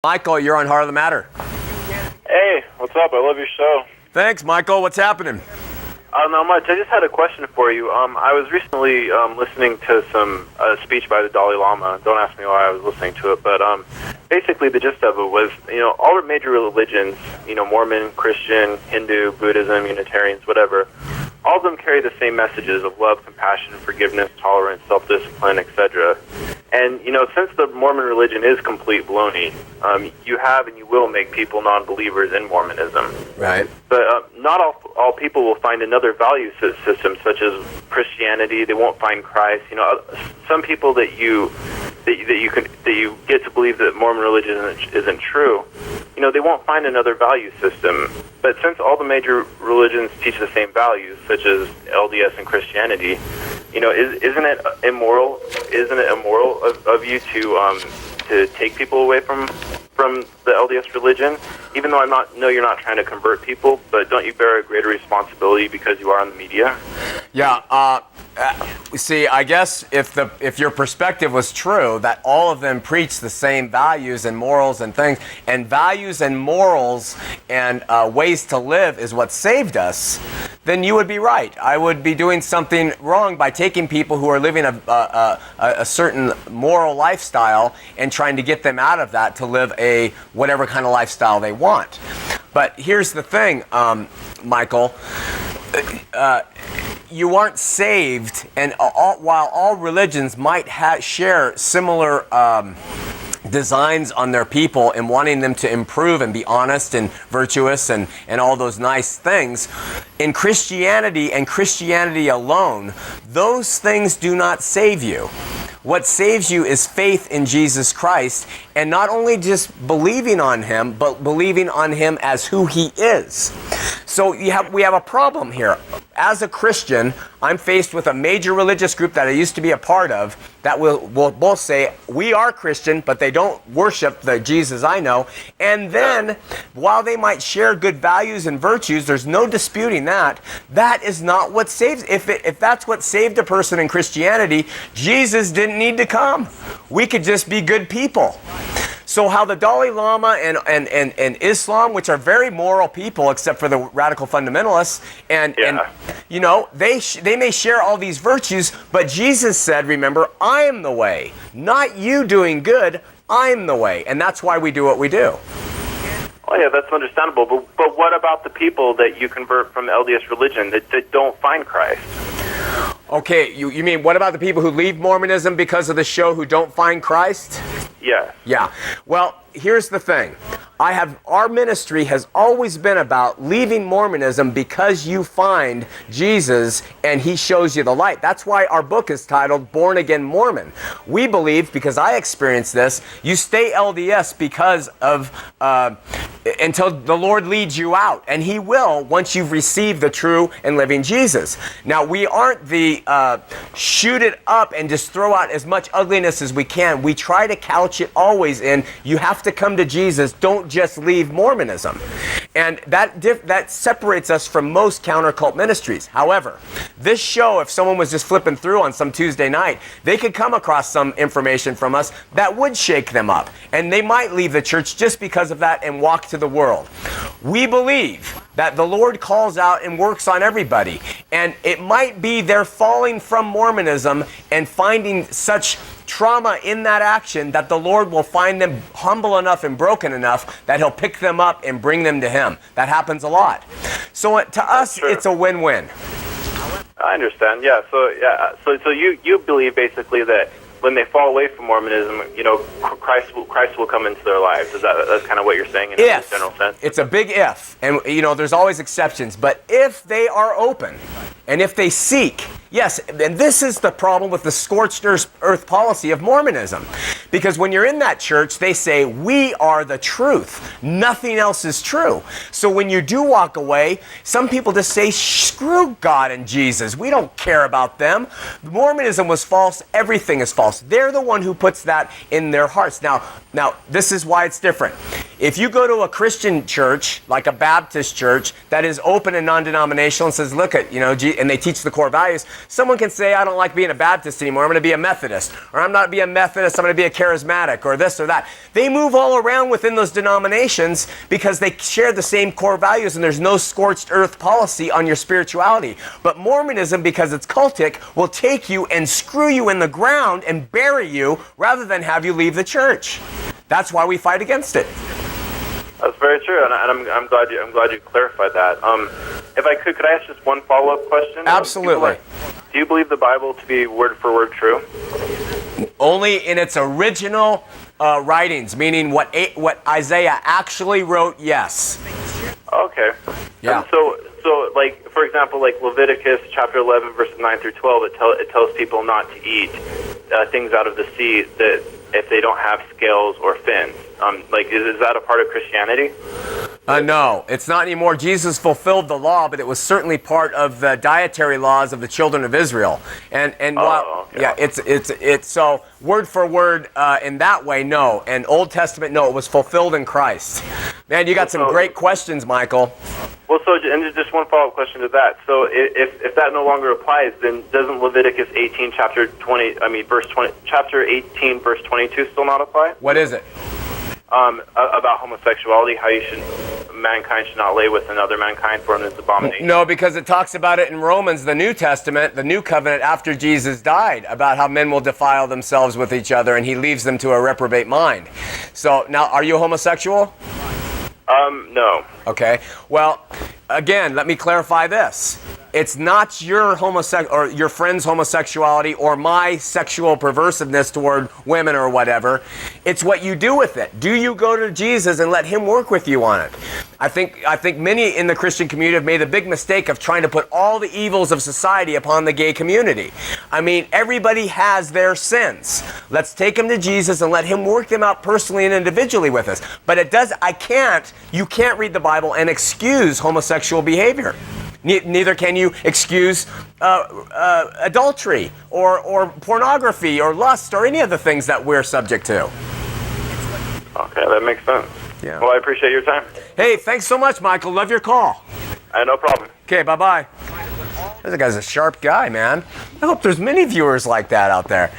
Michael, you're on Heart of the Matter. Hey, what's up? I love your show. Thanks, Michael. What's happening? Not much. I just had a question for you. I was recently listening to some speech by the Dalai Lama. Don't ask me why I was listening to it, but basically the gist of it was, all major religions, Mormon, Christian, Hindu, Buddhism, Unitarians, whatever, all of them carry the same messages of love, compassion, forgiveness, tolerance, self-discipline, etc. And, since the Mormon religion is complete baloney, you have and you will make people non-believers in Mormonism. Right. But not all people will find another value system, such as Christianity. They won't find Christ. Some people that you get to believe that Mormon religion isn't true, they won't find another value system. But since all the major religions teach the same values, such as LDS and Christianity, isn't it immoral? Isn't it immoral of you to take people away from the LDS religion? Even though you're not trying to convert people, but don't you bear a greater responsibility because you are on the media? Yeah. See, I guess if your perspective was true, that all of them preach the same values and morals and things, and values and morals and ways to live is what saved us, then you would be right. I would be doing something wrong by taking people who are living a certain moral lifestyle and trying to get them out of that to live a whatever kind of lifestyle they want. But here's the thing, Michael. You aren't saved, and while all religions might share similar designs on their people and wanting them to improve and be honest and virtuous and all those nice things, in Christianity and Christianity alone, those things do not save you. What saves you is faith in Jesus Christ, and not only just believing on Him, but believing on Him as who He is. So we have a problem here. As a Christian, I'm faced with a major religious group that I used to be a part of that will both say, we are Christian, but they don't worship the Jesus I know. And then, while they might share good values and virtues, there's no disputing that. That is not what saves. If that's what saved a person in Christianity, Jesus didn't need to come. We could just be good people. So how the Dalai Lama and Islam, which are very moral people, except for the radical fundamentalists, and they may share all these virtues, but Jesus said, remember, I am the way, not you doing good, I'm the way, and that's why we do what we do. Oh yeah, that's understandable, but what about the people that you convert from LDS religion that don't find Christ? Okay, you mean what about the people who leave Mormonism because of the show who don't find Christ? Yeah. Yeah. Well, here's the thing. Our ministry has always been about leaving Mormonism because you find Jesus and He shows you the light. That's why our book is titled Born Again Mormon. We believe, because I experienced this, you stay LDS because of until the Lord leads you out, and He will once you've received the true and living Jesus. Now, we aren't the shoot it up and just throw out as much ugliness as we can. We try to couch it always in, you have to come to Jesus, don't just leave Mormonism. And that separates us from most counter-cult ministries. However, this show, if someone was just flipping through on some Tuesday night, they could come across some information from us that would shake them up. And they might leave the church just because of that and walk to the world. We believe that the Lord calls out and works on everybody. And it might be they're falling from Mormonism and finding such trauma in that action that the Lord will find them humble enough and broken enough that He'll pick them up and bring them to Him. That happens a lot. So to us, it's a win-win. I understand. Yeah. So you believe basically that when they fall away from Mormonism, Christ will come into their lives. That's kind of what you're saying in a general sense? It's a big if. And, there's always exceptions. But if they are open and if they seek, yes, and this is the problem with the scorched earth policy of Mormonism. Because when you're in that church, they say, we are the truth. Nothing else is true. So when you do walk away, some people just say, screw God and Jesus. We don't care about them. Mormonism was false. Everything is false. They're the one who puts that in their hearts. Now, this is why it's different. If you go to a Christian church, like a Baptist church, that is open and non-denominational and says, look at, and they teach the core values, someone can say, I don't like being a Baptist anymore, I'm going to be a Methodist. Or I'm not be a Methodist, I'm going to be a charismatic, or this or that. They move all around within those denominations because they share the same core values, and there's no scorched earth policy on your spirituality. But Mormonism, because it's cultic, will take you and screw you in the ground and bury you rather than have you leave the church. That's why we fight against it. That's very true, and I'm glad you clarified that. If I could I ask just one follow-up question? Absolutely. Do you believe the Bible to be word for word true? Only in its original writings, meaning what Isaiah actually wrote. Yes. Okay. Yeah. And so, like, for example, like Leviticus chapter 11, verses 9 through 12, it tells people not to eat things out of the sea that if they don't have scales or fins. Is that a part of Christianity? No, it's not anymore. Jesus fulfilled the law, but it was certainly part of the dietary laws of the children of Israel. It's so word for word in that way, no. And Old Testament, no, it was fulfilled in Christ. Man, you got some great questions, Michael. Well, and just one follow-up question to that. So, if that no longer applies, then doesn't Leviticus 18, chapter 18, verse 22, still not apply? What is it? About homosexuality, how mankind should not lay with another mankind, for it is abomination. No, because it talks about it in Romans, the New Testament, the New Covenant after Jesus died, about how men will defile themselves with each other, and he leaves them to a reprobate mind. So now, are you homosexual? No. Okay. Well, again, let me clarify this. It's not your or your friend's homosexuality or my sexual perversiveness toward women or whatever. It's what you do with it. Do you go to Jesus and let him work with you on it? I think many in the Christian community have made the big mistake of trying to put all the evils of society upon the gay community. I mean, everybody has their sins. Let's take them to Jesus and let him work them out personally and individually with us. But you can't read the Bible and excuse homosexual behavior. Neither can you excuse adultery or pornography or lust or any of the things that we're subject to. Okay, that makes sense. Yeah. Well, I appreciate your time. Hey, thanks so much, Michael. Love your call. No problem. Okay, bye-bye. This guy's a sharp guy, man. I hope there's many viewers like that out there.